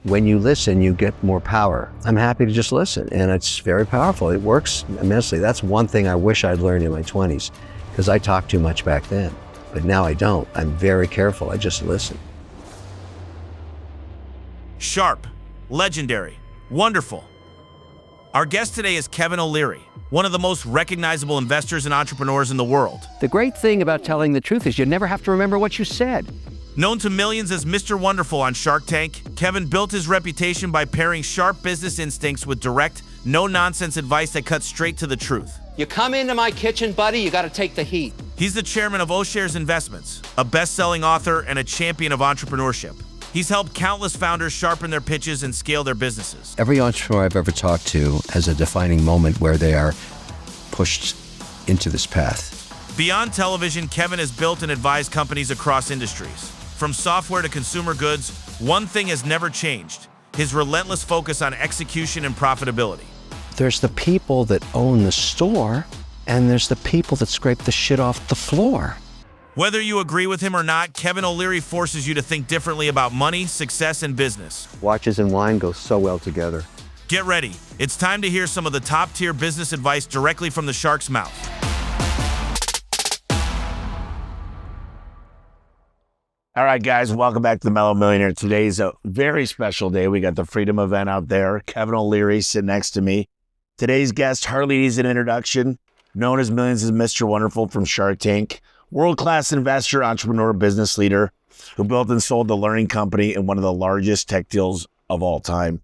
when you listen, you get more power. I'm happy to just listen, and it's very powerful. It works immensely. That's one thing I wish I'd learned in my 20s, because I talked too much back then. But now I don't. I'm very careful. I just listen. Sharp, legendary, wonderful. Our guest today is Kevin O'Leary, one of the most recognizable investors and entrepreneurs in the world. The great thing about telling the truth is you never have to remember what you said. Known to millions as Mr. Wonderful on Shark Tank, Kevin built his reputation by pairing sharp business instincts with direct, no-nonsense advice that cuts straight to the truth. You come into my kitchen, buddy, you gotta take the heat. He's the chairman of O'Shares Investments, a best-selling author and a champion of entrepreneurship. He's helped countless founders sharpen their pitches and scale their businesses. Every entrepreneur I've ever talked to has a defining moment where they are pushed into this path. Beyond television, Kevin has built and advised companies across industries. From software to consumer goods, one thing has never changed: his relentless focus on execution and profitability. There's the people that own the store, and there's the people that scrape the shit off the floor. Whether you agree with him or not, Kevin O'Leary forces you to think differently about money, success, and business. Watches and wine go so well together. Get ready. It's time to hear some of the top-tier business advice directly from the shark's mouth. All right, guys, welcome back to the Mellow Millionaire. Today's a very special day. We got the Freedom event out there. Kevin O'Leary sitting next to me. Today's guest hardly needs an introduction. Known as millions as Mr. Wonderful from Shark Tank. World-class investor, entrepreneur, business leader who built and sold the Learning Company in one of the largest tech deals of all time.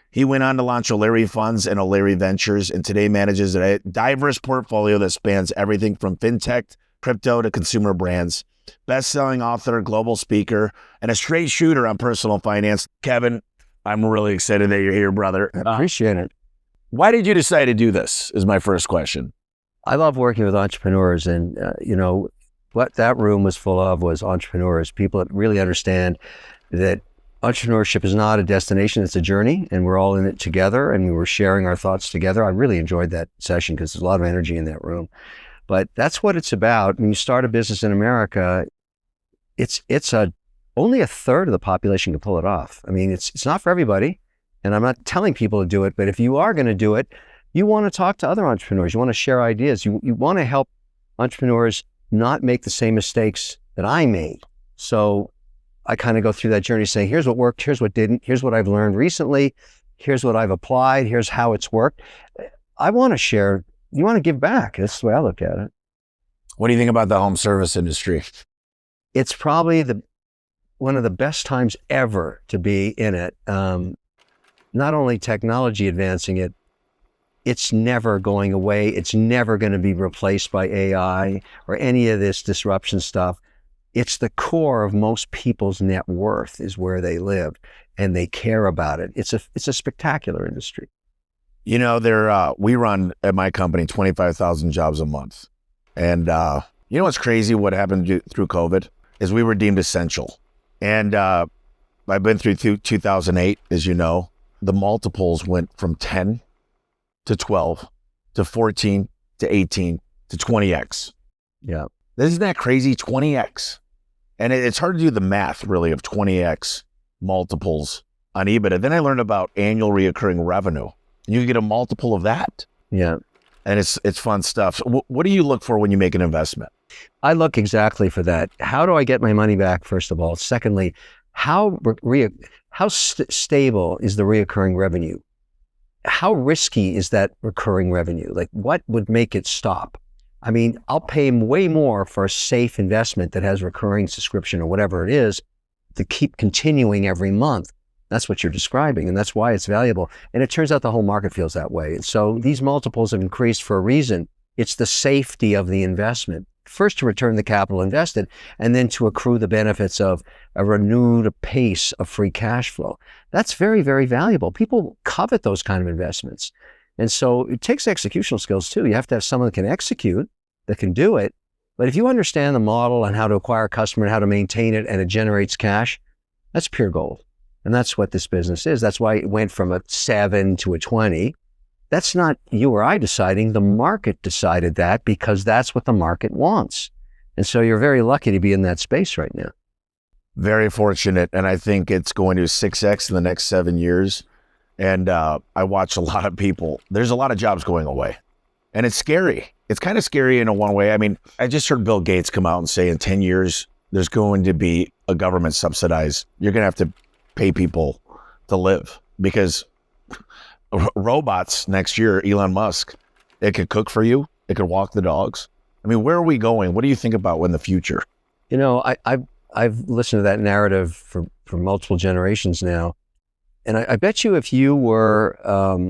He went on to launch O'Leary Funds and O'Leary Ventures, and today manages a diverse portfolio that spans everything from fintech, crypto, to consumer brands. Best-selling author, global speaker, and a straight shooter on personal finance. Kevin, I'm really excited that you're here, brother. I appreciate it. Why did you decide to do this is my first question. I love working with entrepreneurs, and what that room was full of was entrepreneurs, people that really understand that entrepreneurship is not a destination, it's a journey, and we're all in it together, and we were sharing our thoughts together. I really enjoyed that session because there's a lot of energy in that room. But that's what it's about. When you start a business in America, it's only a third of the population can pull it off. I mean, it's not for everybody, and I'm not telling people to do it, but if you are going to do it, you want to talk to other entrepreneurs. You want to share ideas. You want to help entrepreneurs not make the same mistakes that I made. So I kind of go through that journey saying, here's what worked, here's what didn't, here's what I've learned recently, here's what I've applied, here's how it's worked. I want to share. You want to give back. That's the way I look at it. What do you think about the home service industry? It's probably one of the best times ever to be in it. Not only technology advancing it, it's never going away. It's never going to be replaced by AI or any of this disruption stuff. It's the core of most people's net worth is where they live, and they care about it. It's a spectacular industry. You know, we run at my company 25,000 jobs a month. And you know what's crazy? What happened through COVID is we were deemed essential. And I've been through 2008, as you know. The multiples went from 10 to 12 to 14 to 18 to 20x. Yeah. Isn't that crazy? 20x. And it's hard to do the math, really, of 20x multiples on EBITDA. Then I learned about annual reoccurring revenue. You get a multiple of that. Yeah. And it's fun stuff. So what do you look for when you make an investment? I look exactly for that. How do I get my money back, first of all? Secondly, how stable is the reoccurring revenue? How risky is that recurring revenue? Like, what would make it stop? I mean, I'll pay way more for a safe investment that has recurring subscription or whatever it is to keep continuing every month. That's what you're describing, and that's why it's valuable. And it turns out the whole market feels that way. And so these multiples have increased for a reason. It's the safety of the investment. First, to return the capital invested, and then to accrue the benefits of a renewed pace of free cash flow. That's very, very valuable. People covet those kind of investments. And so it takes executional skills too. You have to have someone that can execute, that can do it. But if you understand the model and how to acquire a customer and how to maintain it, and it generates cash, that's pure gold. And that's what this business is. That's why it went from a 7 to a 20. That's not you or I deciding. The market decided that because that's what the market wants. And so you're very lucky to be in that space right now. Very fortunate. And I think it's going to 6X in the next 7 years. And I watch a lot of people. There's a lot of jobs going away. And it's scary. It's kind of scary in a one way. I mean, I just heard Bill Gates come out and say in 10 years, there's going to be a government subsidized. You're going to have to pay people to live because robots next year, Elon Musk, it could cook for you. It could walk the dogs. I mean, where are we going? What do you think about in the future? You know, I've listened to that narrative for multiple generations now. And I bet you if you were,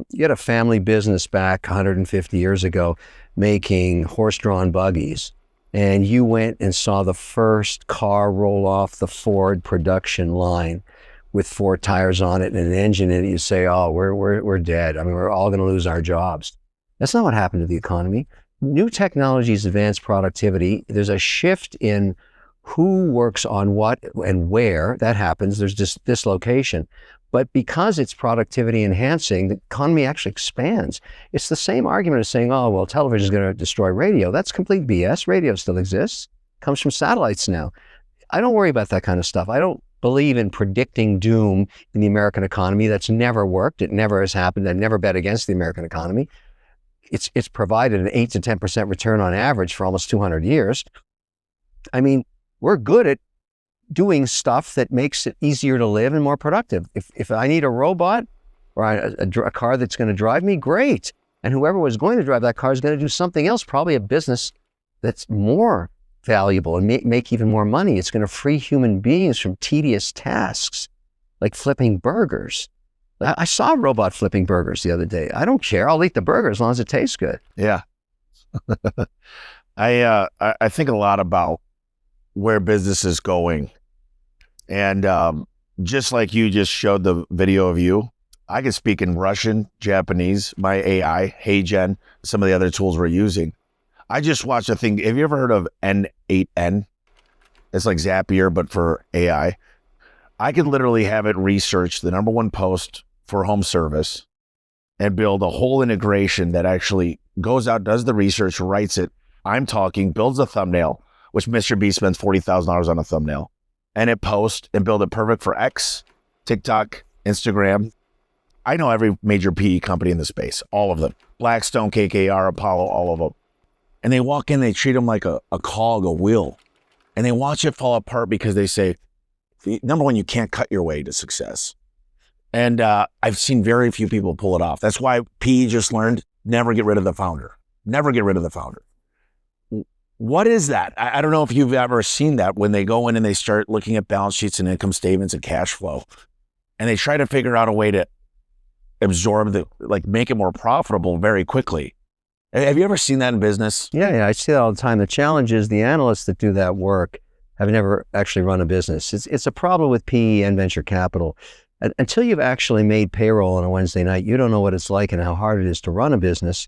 you had a family business back 150 years ago making horse-drawn buggies, and you went and saw the first car roll off the Ford production line with 4 tires on it and an engine in it, you say, oh, we're dead. I mean, we're all going to lose our jobs. That's not what happened to the economy. New technologies advance productivity. There's a shift in who works on what and where. That happens. There's just dislocation. But because it's productivity enhancing, the economy actually expands. It's the same argument as saying, oh, well, television is going to destroy radio. That's complete BS. Radio still exists. Comes from satellites now. I don't worry about that kind of stuff. I don't believe in predicting doom in the American economy. That's never worked. It never has happened. I never bet against the American economy. It's provided an 8 to 10% return on average for almost 200 years. I mean, we're good at doing stuff that makes it easier to live and more productive. If I need a robot or a car that's going to drive me, great. And whoever was going to drive that car is going to do something else, probably a business that's more valuable and make even more money. It's going to free human beings from tedious tasks like flipping burgers. I saw a robot flipping burgers the other day. I don't care. I'll eat the burger as long as it tastes good. Yeah. I think a lot about where business is going. And just like you just showed the video of you, I can speak in Russian, Japanese, my AI, HeyGen, some of the other tools we're using. I just watched a thing. Have you ever heard of N8N? It's like Zapier, but for AI. I could literally have it research the #1 post for home service and build a whole integration that actually goes out, does the research, writes it. I'm talking, builds a thumbnail, which Mr. B spends $40,000 on a thumbnail, and it posts and build it perfect for X, TikTok, Instagram. I know every major PE company in the space, all of them. Blackstone, KKR, Apollo, all of them. And they walk in, they treat them like a cog, a wheel. And they watch it fall apart because they say, #1, you can't cut your way to success. And I've seen very few people pull it off. That's why PE just learned, never get rid of the founder. Never get rid of the founder. What is that? I don't know if you've ever seen that when they go in and they start looking at balance sheets and income statements and cash flow, and they try to figure out a way to absorb make it more profitable very quickly. Have you ever seen that in business? Yeah, I see that all the time. The challenge is the analysts that do that work have never actually run a business. It's a problem with PE and venture capital. Until you've actually made payroll on a Wednesday night, you don't know what it's like and how hard it is to run a business.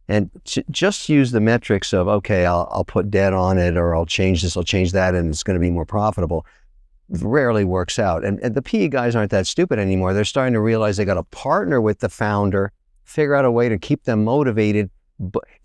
And to just use the metrics of, okay, I'll put debt on it, or I'll change this, I'll change that, and it's going to be more profitable, rarely works out. And the PE guys aren't that stupid anymore. They're starting to realize they got to partner with the founder, figure out a way to keep them motivated.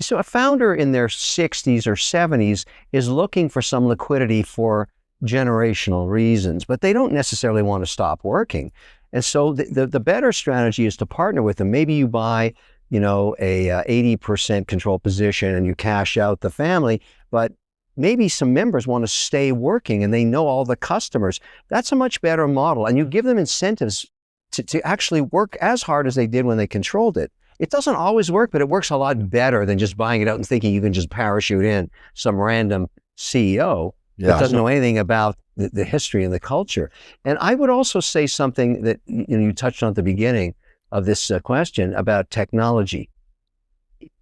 So a founder in their 60s or 70s is looking for some liquidity for generational reasons, but they don't necessarily want to stop working. And so the better strategy is to partner with them. Maybe you buy, a 80% control position and you cash out the family, but maybe some members want to stay working and they know all the customers. That's a much better model. And you give them incentives to actually work as hard as they did when they controlled it. It doesn't always work, but it works a lot better than just buying it out and thinking you can just parachute in some random CEO that doesn't know anything about the history and the culture. And I would also say something that you touched on at the beginning of this question about technology.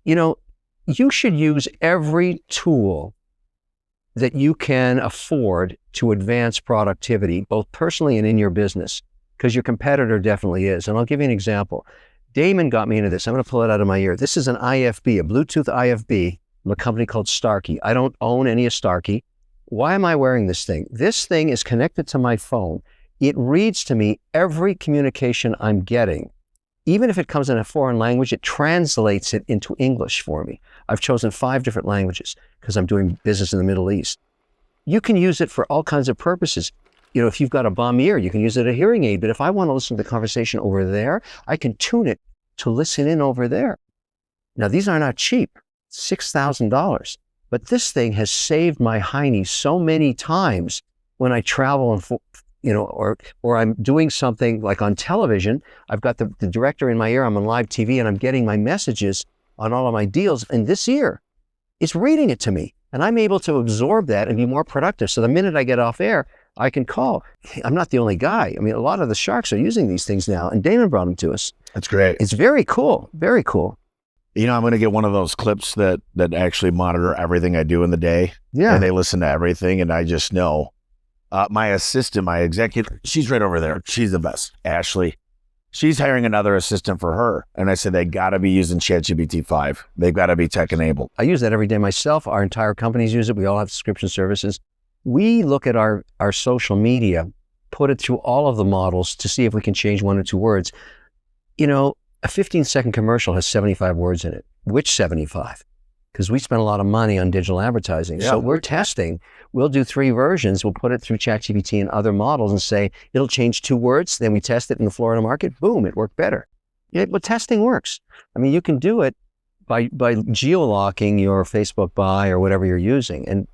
You should use every tool that you can afford to advance productivity, both personally and in your business, because your competitor definitely is. And I'll give you an example. Damon got me into this. I'm going to pull it out of my ear. This is an IFB, a Bluetooth IFB from a company called Starkey. I don't own any of Starkey. Why am I wearing this thing? This thing is connected to my phone. It reads to me every communication I'm getting. Even if it comes in a foreign language, it translates it into English for me. I've chosen 5 different languages because I'm doing business in the Middle East. You can use it for all kinds of purposes. if you've got a bum ear, you can use it as a hearing aid. But if I want to listen to the conversation over there, I can tune it to listen in over there. Now, these are not cheap, $6,000. But this thing has saved my hiney so many times when I travel and, or I'm doing something like on television. I've got the director in my ear, I'm on live TV, and I'm getting my messages on all of my deals. And this ear is reading it to me. And I'm able to absorb that and be more productive. So the minute I get off air, I can call. I'm not the only guy. I mean, a lot of the sharks are using these things now, and Damon brought them to us. That's great. It's very cool. Very cool. I'm going to get one of those clips that actually monitor everything I do in the day. Yeah. And they listen to everything. And I just know my assistant, my executive, she's right over there. She's the best. Ashley. She's hiring another assistant for her. And I said, they got to be using ChatGPT 5. They've got to be tech enabled. I use that every day myself. Our entire companies use it. We all have subscription services. We look at our social media, put it through all of the models to see if we can change one or two words. A 15-second commercial has 75 words in it. Which 75? Because we spend a lot of money on digital advertising. Yeah. So we're testing. We'll do 3 versions. We'll put it through ChatGPT and other models and say, it'll change 2 words. Then we test it in the Florida market. Boom, it worked better. Yeah, but testing works. I mean, you can do it by geolocking your Facebook buy or whatever you're using. And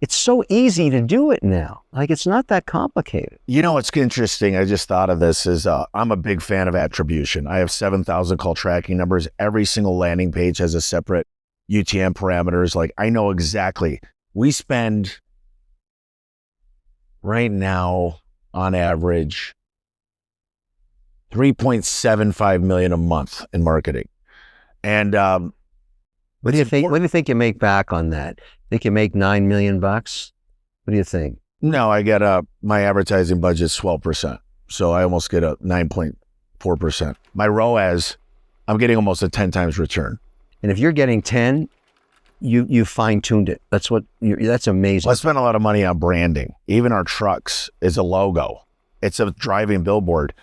it's so easy to do it now. Like, it's not that complicated. What's interesting, I just thought of this, is I'm a big fan of attribution. I have 7,000 call tracking numbers. Every single landing page has a separate UTM parameters. Like, I know exactly. We spend right now on average $3.75 million a month in marketing. And what do you think? What do you think you make back on that? Think you make $9 million bucks? What do you think? No, I get my advertising budget's 12%. So I almost get a 9.4%. My ROAS, I'm getting almost a 10 times return. And if you're getting 10, you fine-tuned it. That's amazing. Well, I spend a lot of money on branding. Even our trucks is a logo. It's a driving billboard.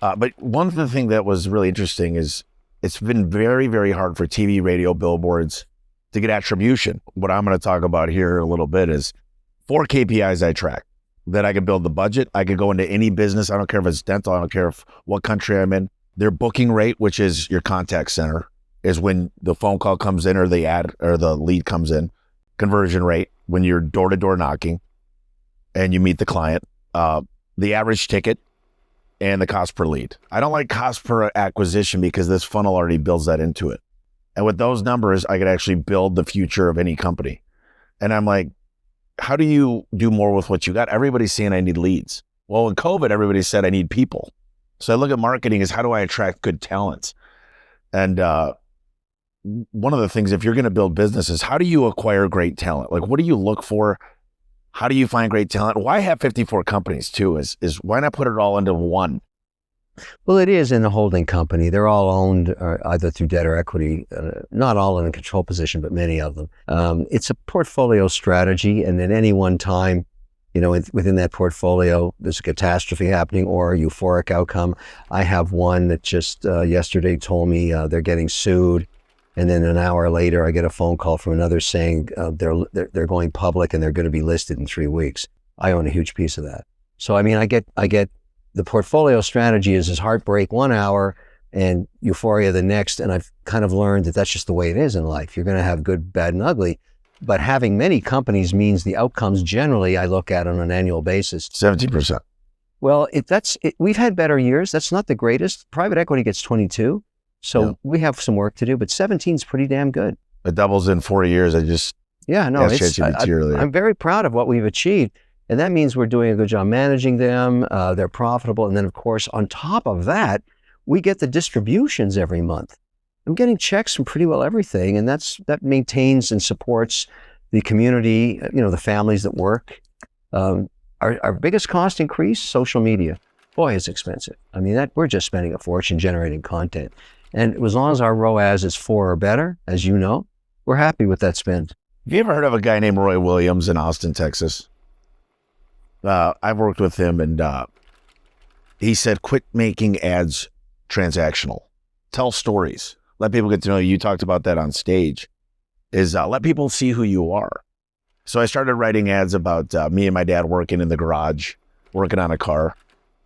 But one of the things that was really interesting is it's been very, very hard for TV, radio, billboards to get attribution. What I'm going to talk about here a little bit is 4 KPIs I track that I can build the budget. I could go into any business. I don't care if it's dental. I don't care what country I'm in. Their booking rate, which is your contact center, is when the phone call comes in or the ad or the lead comes in. Conversion rate, when you're door-to-door knocking and you meet the client. The average ticket and the cost per lead. I don't like cost per acquisition because this funnel already builds that into it. And with those numbers, I could actually build the future of any company. And I'm like, how do you do more with what you got? Everybody's saying I need leads. Well, in COVID, everybody said I need people. So I look at marketing as how do I attract good talent? And one of the things, if you're going to build businesses, how do you acquire great talent? Like, what do you look for? How do you find great talent? Why have 54 companies too? Is why not put it all into one? Well, it is in a holding company. They're all owned either through debt or equity, not all in a control position, but many of them. It's a portfolio strategy. And at any one time, within that portfolio, there's a catastrophe happening or a euphoric outcome. I have one that just yesterday told me they're getting sued. And then an hour later, I get a phone call from another saying they're going public and they're going to be listed in 3 weeks. I own a huge piece of that. So, I mean, I get the portfolio strategy is heartbreak 1 hour and euphoria the next. And I've kind of learned that that's just the way it is in life. You're going to have good, bad, and ugly. But having many companies means the outcomes generally I look at on an annual basis. 17%. Well, we've had better years. That's not the greatest. Private equity gets 22. So we have some work to do, but 17 is pretty damn good. It doubles in 4 years. I'm very proud of what we've achieved. And that means we're doing a good job managing them. They're profitable. And then, of course, on top of that, we get the distributions every month. I'm getting checks from pretty well everything. And that maintains and supports the community, the families that work. Our biggest cost increase, social media. Boy, it's expensive. I mean, we're just spending a fortune generating content. And as long as our ROAS is 4 or better, as you know, we're happy with that spend. Have you ever heard of a guy named Roy Williams in Austin, Texas? I've worked with him, and he said, quit making ads transactional. Tell stories. Let people get to know you. You talked about that on stage, is let people see who you are. So I started writing ads about me and my dad working in the garage working on a car,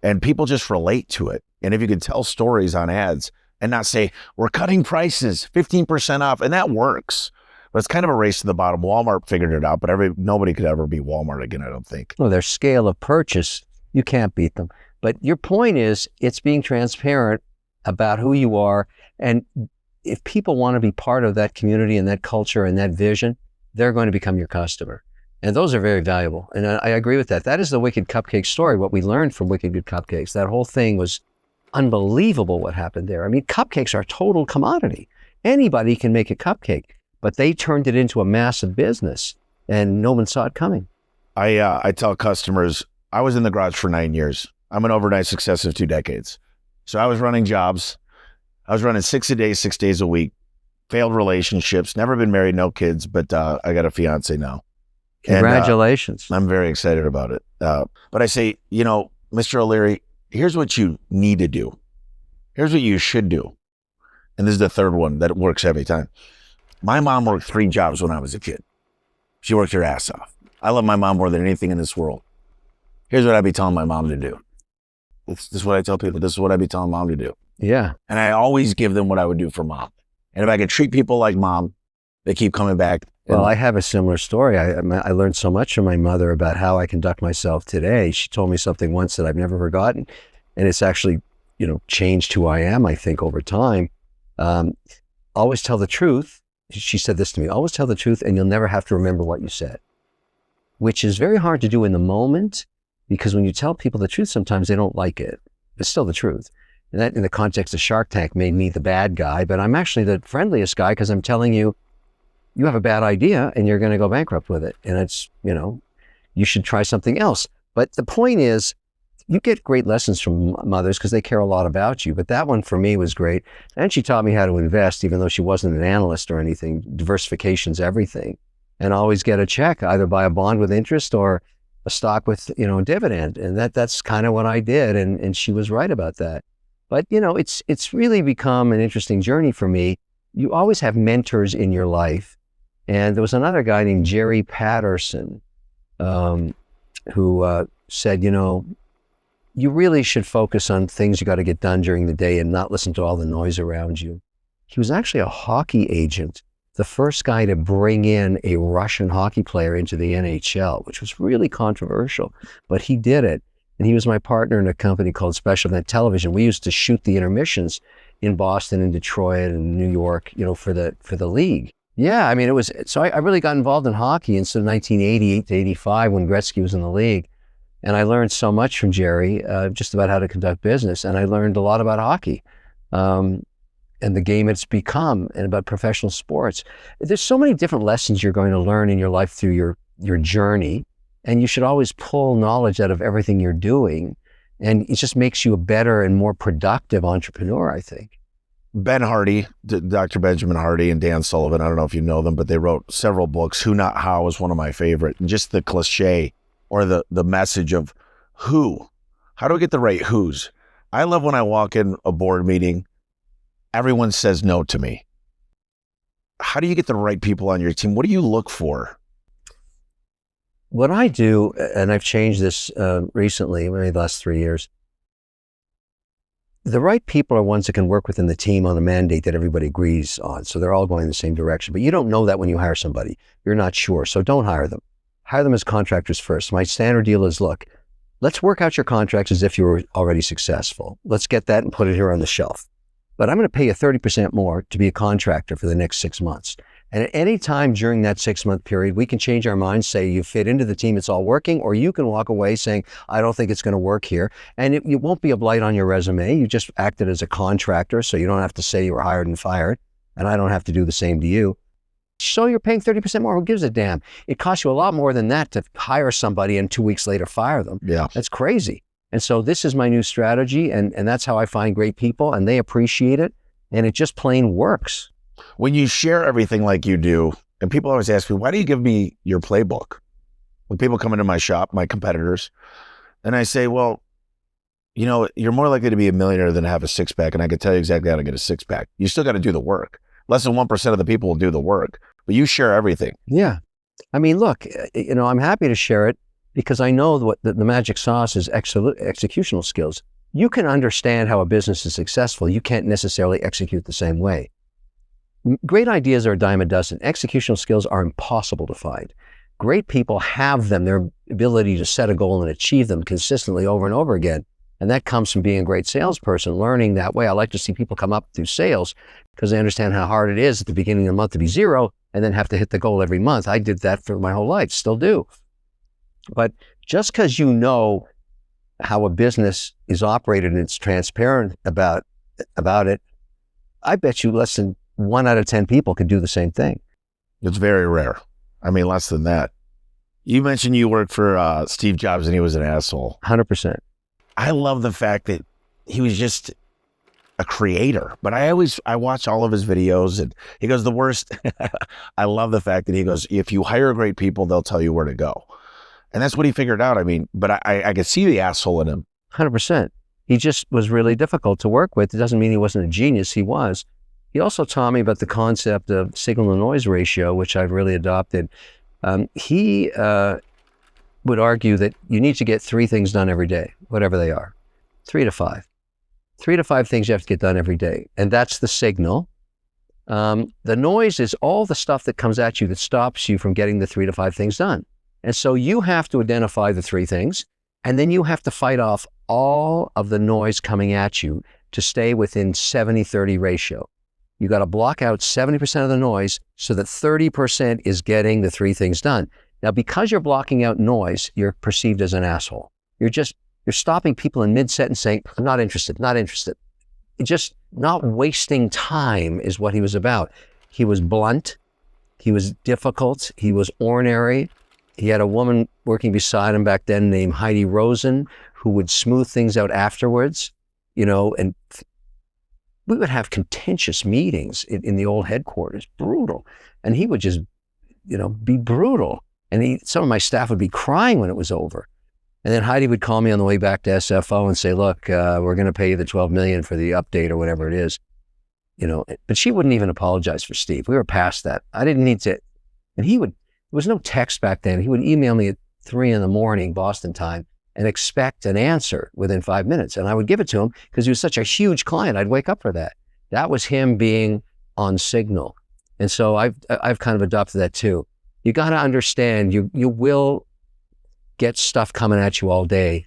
and people just relate to it. And if you could tell stories on ads and not say, we're cutting prices 15% off, and that works. But it's kind of a race to the bottom. Walmart figured it out, but nobody could ever be Walmart again, I don't think. Well, their scale of purchase, you can't beat them. But your point is, it's being transparent about who you are. And if people want to be part of that community and that culture and that vision, they're going to become your customer. And those are very valuable. And I agree with that. That is the Wicked Cupcake story, what we learned from Wicked Good Cupcakes. That whole thing was unbelievable what happened there. I mean, cupcakes are a total commodity. Anybody can make a cupcake, but they turned it into a massive business and no one saw it coming. I tell customers, I was in the garage for 9 years. I'm an overnight success of 2 decades. So I was running jobs. I was running 6 a day, 6 days a week, failed relationships, never been married, no kids, but I got a fiance now. Congratulations. And, I'm very excited about it. But I say, Mr. O'Leary, here's what you need to do. Here's what you should do. And this is the third one that works every time. My mom worked 3 jobs when I was a kid. She worked her ass off. I love my mom more than anything in this world. Here's what I'd be telling my mom to do. This is what I tell people. This is what I'd be telling mom to do. Yeah. And I always give them what I would do for mom. And if I could treat people like mom, they keep coming back. Well, I have a similar story. I learned so much from my mother about how I conduct myself today. She told me something once that I've never forgotten. And it's actually, changed who I am, I think, over time. Always tell the truth. She said this to me, always tell the truth and you'll never have to remember what you said, which is very hard to do in the moment because when you tell people the truth, sometimes they don't like it. It's still the truth. And that in the context of Shark Tank made me the bad guy, but I'm actually the friendliest guy because I'm telling you, you have a bad idea and you're going to go bankrupt with it. And it's, you should try something else. But the point is, you get great lessons from mothers because they care a lot about you. But that one for me was great. And she taught me how to invest, even though she wasn't an analyst or anything. Diversification's everything. And always get a check, either buy a bond with interest or a stock with, a dividend. And that's kind of what I did. And she was right about that. But, it's really become an interesting journey for me. You always have mentors in your life. And there was another guy named Jerry Patterson who said, you really should focus on things you got to get done during the day and not listen to all the noise around you. He was actually a hockey agent, the first guy to bring in a Russian hockey player into the NHL, which was really controversial, but he did it. And he was my partner in a company called Special Event Television. We used to shoot the intermissions in Boston and Detroit and New York, for the league. Yeah, I mean, it was, so I really got involved in hockey in 1988 to 85 when Gretzky was in the league. And I learned so much from Jerry, just about how to conduct business. And I learned a lot about hockey and the game it's become and about professional sports. There's so many different lessons you're going to learn in your life through your journey. And you should always pull knowledge out of everything you're doing. And it just makes you a better and more productive entrepreneur, I think. Ben Hardy, Dr. Benjamin Hardy and Dan Sullivan, I don't know if you know them, but they wrote several books. Who Not How is one of my favorite. And just the cliche or the message of who. How do we get the right who's? I love when I walk in a board meeting, everyone says no to me. How do you get the right people on your team? What do you look for? What I do, and I've changed this recently, maybe the last 3 years, the right people are ones that can work within the team on a mandate that everybody agrees on. So they're all going in the same direction. But you don't know that when you hire somebody. You're not sure. So don't hire them. Hire them as contractors first. My standard deal is, look, let's work out your contracts as if you were already successful. Let's get that and put it here on the shelf. But I'm going to pay you 30% more to be a contractor for the next 6 months. And at any time during that 6-month period, we can change our minds, say you fit into the team, it's all working, or you can walk away saying, I don't think it's going to work here. And it won't be a blight on your resume. You just acted as a contractor, so you don't have to say you were hired and fired. And I don't have to do the same to you. So you're paying 30% more. Who gives a damn? It costs you a lot more than that to hire somebody and 2 weeks later fire them. Yeah. That's crazy. And so this is my new strategy, and that's how I find great people, and they appreciate it, and it just plain works. When you share everything like you do, and people always ask me, why do you give me your playbook? When people come into my shop, my competitors, and I say, well, you're more likely to be a millionaire than to have a six-pack, and I can tell you exactly how to get a six-pack. You still got to do the work. Less than 1% of the people will do the work, but you share everything. Yeah. I mean, look, I'm happy to share it. because I know what the magic sauce is executional skills. You can understand how a business is successful. You can't necessarily execute the same way. Great ideas are a dime a dozen. Executional skills are impossible to find. Great people have them, their ability to set a goal and achieve them consistently over and over again. And that comes from being a great salesperson, learning that way. I like to see people come up through sales because they understand how hard it is at the beginning of the month to be zero and then have to hit the goal every month. I did that for my whole life, still do. But just because you know how a business is operated and it's transparent about it, I bet you less than 1 out of 10 people could do the same thing. It's very rare. I mean, less than that. You mentioned you worked for Steve Jobs and he was an asshole. 100%. I love the fact that he was just a creator, but I watch all of his videos and he goes, the worst. I love the fact that he goes, if you hire great people, they'll tell you where to go. And that's what he figured out. I mean, but I could see the asshole in him. 100%. He just was really difficult to work with. It doesn't mean he wasn't a genius. He was. He also taught me about the concept of signal to noise ratio, which I've really adopted. He would argue that you need to get 3 things done every day, whatever they are, 3 to 5. 3 to 5 things you have to get done every day. And that's the signal. The noise is all the stuff that comes at you that stops you from getting the 3 to 5 things done. And so you have to identify the 3 things, and then you have to fight off all of the noise coming at you to stay within 70-30 ratio. You got to block out 70% of the noise so that 30% is getting the 3 things done. Now, because you're blocking out noise, you're perceived as an asshole. You're stopping people in mid-sentence saying, I'm not interested, not interested. Just not wasting time is what he was about. He was blunt. He was difficult. He was ornery. He had a woman working beside him back then named Heidi Rosen, who would smooth things out afterwards, and we would have contentious meetings in the old headquarters, brutal. And he would just, be brutal. And some of my staff would be crying when it was over. And then Heidi would call me on the way back to SFO and say, look, we're going to pay you the $12 million for the update or whatever it is. But she wouldn't even apologize for Steve. We were past that. I didn't need to. And there was no text back then. He would email me at 3 a.m, Boston time, and expect an answer within 5 minutes. And I would give it to him because he was such a huge client. I'd wake up for that. That was him being on signal. And so I've kind of adopted that too. You got to understand you will get stuff coming at you all day.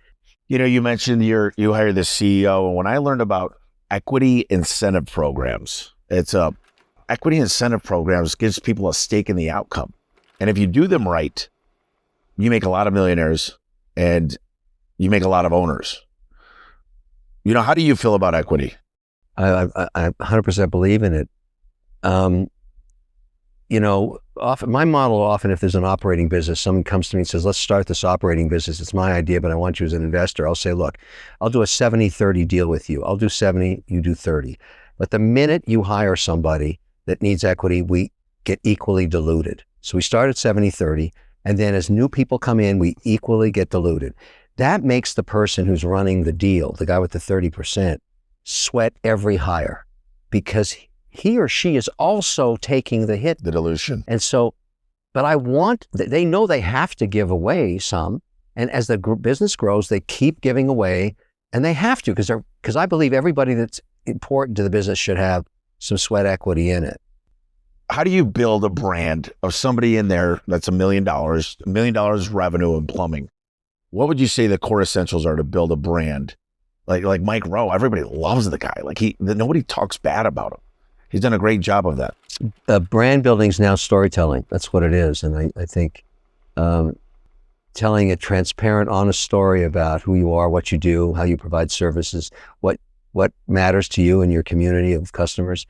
You mentioned you hired the CEO. And when I learned about equity incentive programs, equity incentive programs gives people a stake in the outcome. And if you do them right, you make a lot of millionaires and you make a lot of owners. How do you feel about equity? I 100% believe in it. Often my model, often if there's an operating business, someone comes to me and says, let's start this operating business. It's my idea, but I want you as an investor. I'll say, look, I'll do a 70-30 deal with you. I'll do 70, you do 30. But the minute you hire somebody that needs equity, we get equally diluted. So we start at 70-30, and then as new people come in, we equally get diluted. That makes the person who's running the deal, the guy with the 30%, sweat every hire because he or she is also taking the hit. The dilution. And so, but they know they have to give away some. And as the business grows, they keep giving away, and they have to because I believe everybody that's important to the business should have some sweat equity in it. How do you build a brand of somebody in there that's $1 million revenue in plumbing? What would you say the core essentials are to build a brand? Like Mike Rowe, everybody loves the guy. Nobody talks bad about him. He's done a great job of that. Brand building is now storytelling. That's what it is. And I think telling a transparent, honest story about who you are, what you do, how you provide services, what matters to you and your community of customers,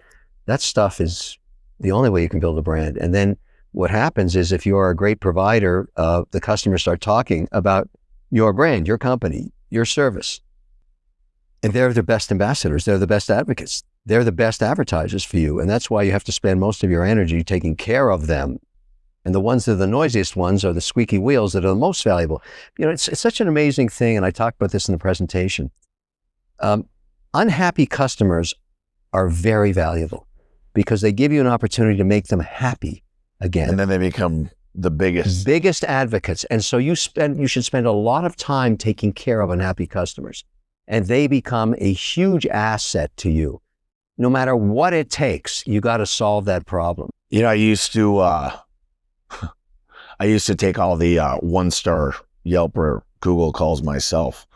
that stuff is the only way you can build a brand. And then what happens is if you are a great provider, the customers start talking about your brand, your company, your service. And they're the best ambassadors. They're the best advocates. They're the best advertisers for you. And that's why you have to spend most of your energy taking care of them. And the ones that are the noisiest ones are the squeaky wheels that are the most valuable. It's such an amazing thing. And I talked about this in the presentation. Unhappy customers are very valuable because they give you an opportunity to make them happy again. And then they become The biggest. Biggest advocates. And so you should spend a lot of time taking care of unhappy customers, and they become a huge asset to you. No matter what it takes, you got to solve that problem. You know, I used to take all the 1-star Yelp or Google calls myself.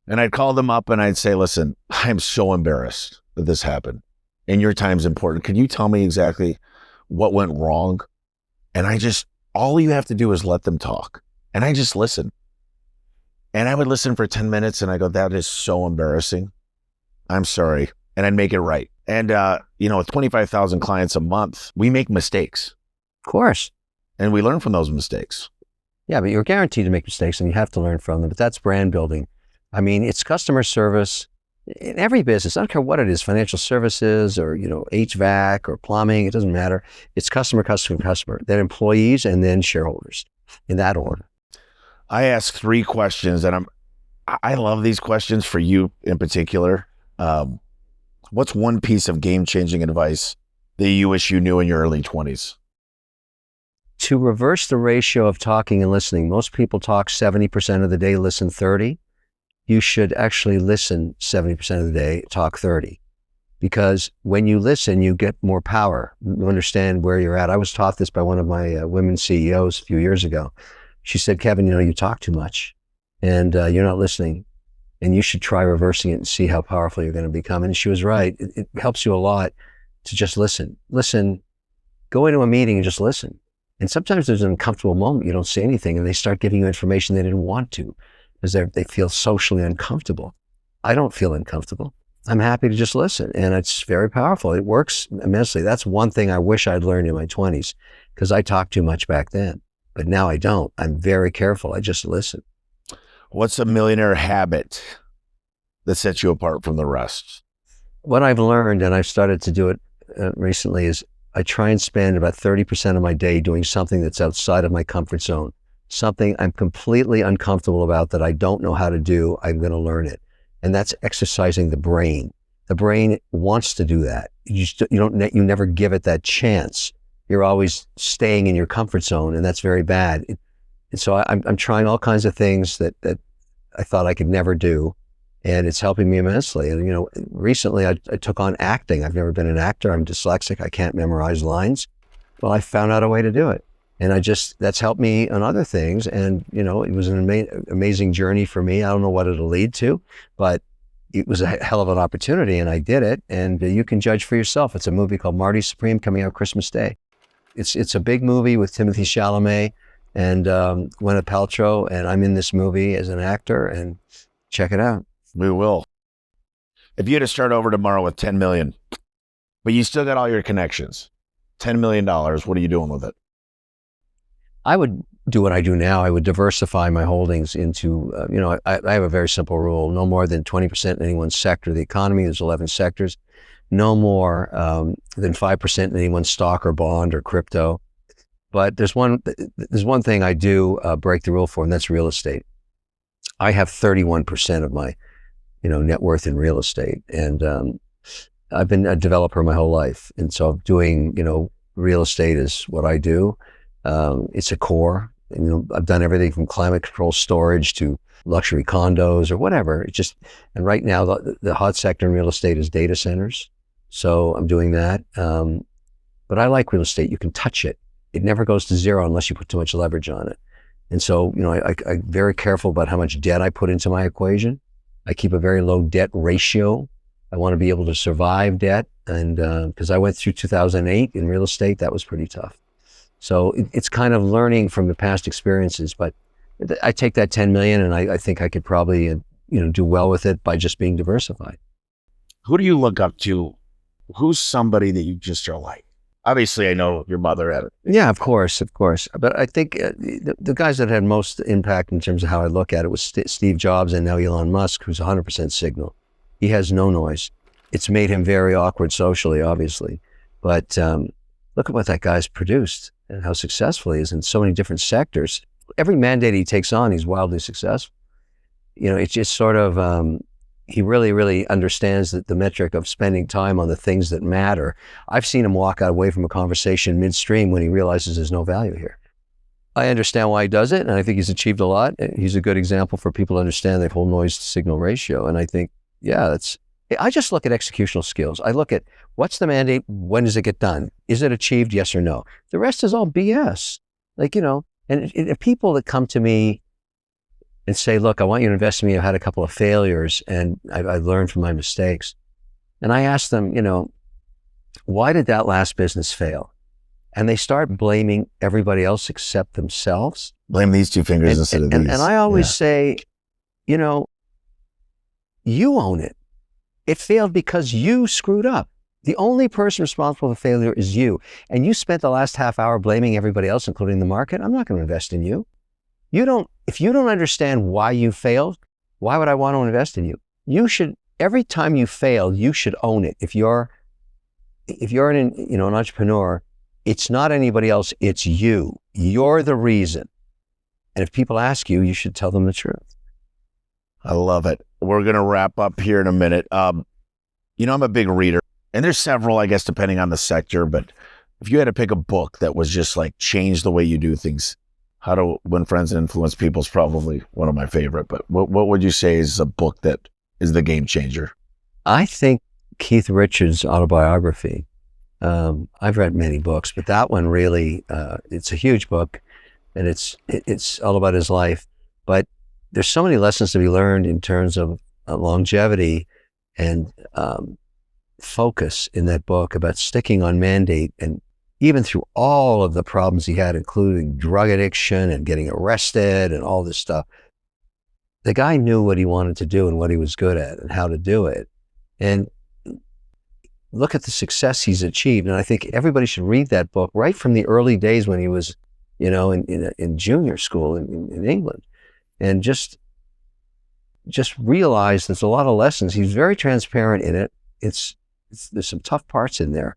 And I'd call them up and I'd say, listen, I'm so embarrassed that this happened. And your time's important. Can you tell me exactly what went wrong? And all you have to do is let them talk. And I just listen. And I would listen for 10 minutes and I go, that is so embarrassing. I'm sorry. And I'd make it right. And, with 25,000 clients a month, we make mistakes. Of course. And we learn from those mistakes. Yeah, but you're guaranteed to make mistakes and you have to learn from them. But that's brand building. I mean, it's customer service in every business. I don't care what it is, financial services or, HVAC or plumbing. It doesn't matter. It's customer, then employees, and then shareholders in that order. I ask 3 questions, and I love these questions for you in particular. What's one piece of game-changing advice that you wish you knew in your early 20s? To reverse the ratio of talking and listening, most people talk 70% of the day, listen 30. You should actually listen 70% of the day, talk 30. Because when you listen, you get more power. You understand where you're at. I was taught this by one of my women CEOs a few years ago. She said, Kevin, you talk too much and you're not listening. And you should try reversing it and see how powerful you're going to become. And she was right. It helps you a lot to just listen. Listen, go into a meeting and just listen. And sometimes there's an uncomfortable moment. You don't say anything and they start giving you information they didn't want to because they feel socially uncomfortable. I don't feel uncomfortable. I'm happy to just listen. And it's very powerful. It works immensely. That's one thing I wish I'd learned in my 20s because I talked too much back then. But now I don't. I'm very careful. I just listen. What's a millionaire habit that sets you apart from the rest? What I've learned, and I've started to do it recently, is I try and spend about 30% of my day doing something that's outside of my comfort zone, something I'm completely uncomfortable about that I don't know how to do. I'm going to learn it. And that's exercising the brain. The brain wants to do that. You never give it that chance. You're always staying in your comfort zone, and that's very bad. And so I'm trying all kinds of things that I thought I could never do, and it's helping me immensely. And recently I took on acting. I've never been an actor. I'm dyslexic. I can't memorize lines. Well, I found out a way to do it, and that's helped me on other things. And it was an amazing journey for me. I don't know what it'll lead to, but it was a hell of an opportunity, and I did it. And you can judge for yourself. It's a movie called Marty Supreme coming out Christmas Day. It's a big movie with Timothée Chalamet and Gwyneth Paltrow, and I'm in this movie as an actor, and check it out. We will. If you had to start over tomorrow with $10 million, but you still got all your connections, $10 million, what are you doing with it? I would do what I do now. I would diversify my holdings into, I have a very simple rule: no more than 20% in any one sector of the economy. There's 11 sectors. No more than 5% in any one stock or bond or crypto. But there's one thing I do break the rule for, and that's real estate. I have 31% of my, net worth in real estate, and I've been a developer my whole life, and so doing, real estate is what I do. It's a core. And, I've done everything from climate control storage to luxury condos or whatever. And right now the hot sector in real estate is data centers. So I'm doing that. But I like real estate. You can touch it. It never goes to zero unless you put too much leverage on it. And so, I'm very careful about how much debt I put into my equation. I keep a very low debt ratio. I want to be able to survive debt. And because I went through 2008 in real estate, that was pretty tough. So it's kind of learning from the past experiences. But I take that 10 million and I think I could probably, do well with it by just being diversified. Who do you look up to? Who's somebody that you just are like? Obviously, I know your mother had it. Yeah, of course. But I think the guys that had most impact in terms of how I look at it was Steve Jobs and now Elon Musk, who's 100% signal. He has no noise. It's made him very awkward socially, obviously. But look at what that guy's produced and how successful he is in so many different sectors. Every mandate he takes on, he's wildly successful. It's just sort of... he really, really understands the metric of spending time on the things that matter. I've seen him walk away from a conversation midstream when he realizes there's no value here. I understand why he does it, and I think he's achieved a lot. He's a good example for people to understand the whole noise to signal ratio. And I think, I just look at executional skills. I look at what's the mandate, when does it get done? Is it achieved, yes or no? The rest is all BS. And if people that come to me and say, look, I want you to invest in me, I've had a couple of failures and I learned from my mistakes. And I ask them, why did that last business fail? And they start blaming everybody else except themselves. Blame these two fingers instead of these. And I always say, you own it. It failed because you screwed up. The only person responsible for failure is you. And you spent the last half hour blaming everybody else, including the market. I'm not going to invest in you. If you don't understand why you failed, why would I want to invest in you? You should, every time you fail, you should own it. If you're an entrepreneur, it's not anybody else, it's you. You're the reason. And if people ask you, you should tell them the truth. I love it. We're going to wrap up here in a minute. I'm a big reader, and there's several, I guess, depending on the sector, but if you had to pick a book that was just like change the way you do things, How to Win Friends and Influence People is probably one of my favorite, but what would you say is a book that is the game changer? I think Keith Richards' autobiography. I've read many books, but that one really, it's a huge book, and it's all about his life. But there's so many lessons to be learned in terms of longevity and focus in that book about sticking on mandate. And even through all of the problems he had, including drug addiction and getting arrested and all this stuff, the guy knew what he wanted to do and what he was good at and how to do it. And look at the success he's achieved. And I think everybody should read that book right from the early days when he was, in junior school in England. And just realize there's a lot of lessons. He's very transparent in it. There's some tough parts in there.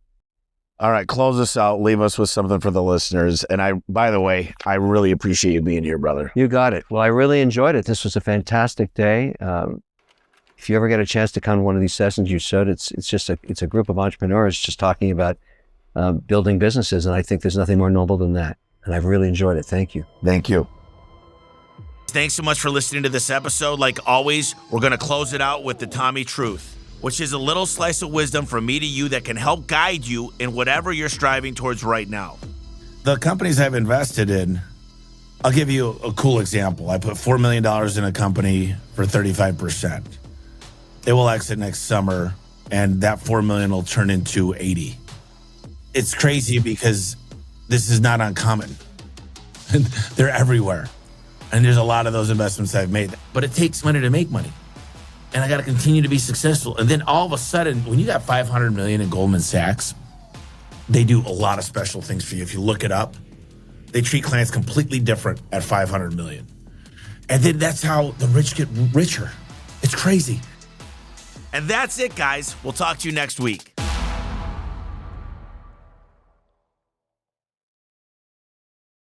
All right, close us out. Leave us with something for the listeners. And by the way, I really appreciate you being here, brother. You got it. Well, I really enjoyed it. This was a fantastic day. If you ever get a chance to come to one of these sessions, you should. It's a group of entrepreneurs just talking about building businesses. And I think there's nothing more noble than that. And I've really enjoyed it. Thank you. Thank you. Thanks so much for listening to this episode. Like always, we're going to close it out with the Tommy Truth, which is a little slice of wisdom from me to you that can help guide you in whatever you're striving towards right now. The companies I've invested in, I'll give you a cool example. I put $4 million in a company for 35%. It will exit next summer, and that $4 million will turn into 80. It's crazy because this is not uncommon. They're everywhere. And there's a lot of those investments I've made. But it takes money to make money. And I got to continue to be successful. And then all of a sudden, when you got $500 million in Goldman Sachs, they do a lot of special things for you. If you look it up, they treat clients completely different at $500 million. And then that's how the rich get richer. It's crazy. And that's it, guys. We'll talk to you next week.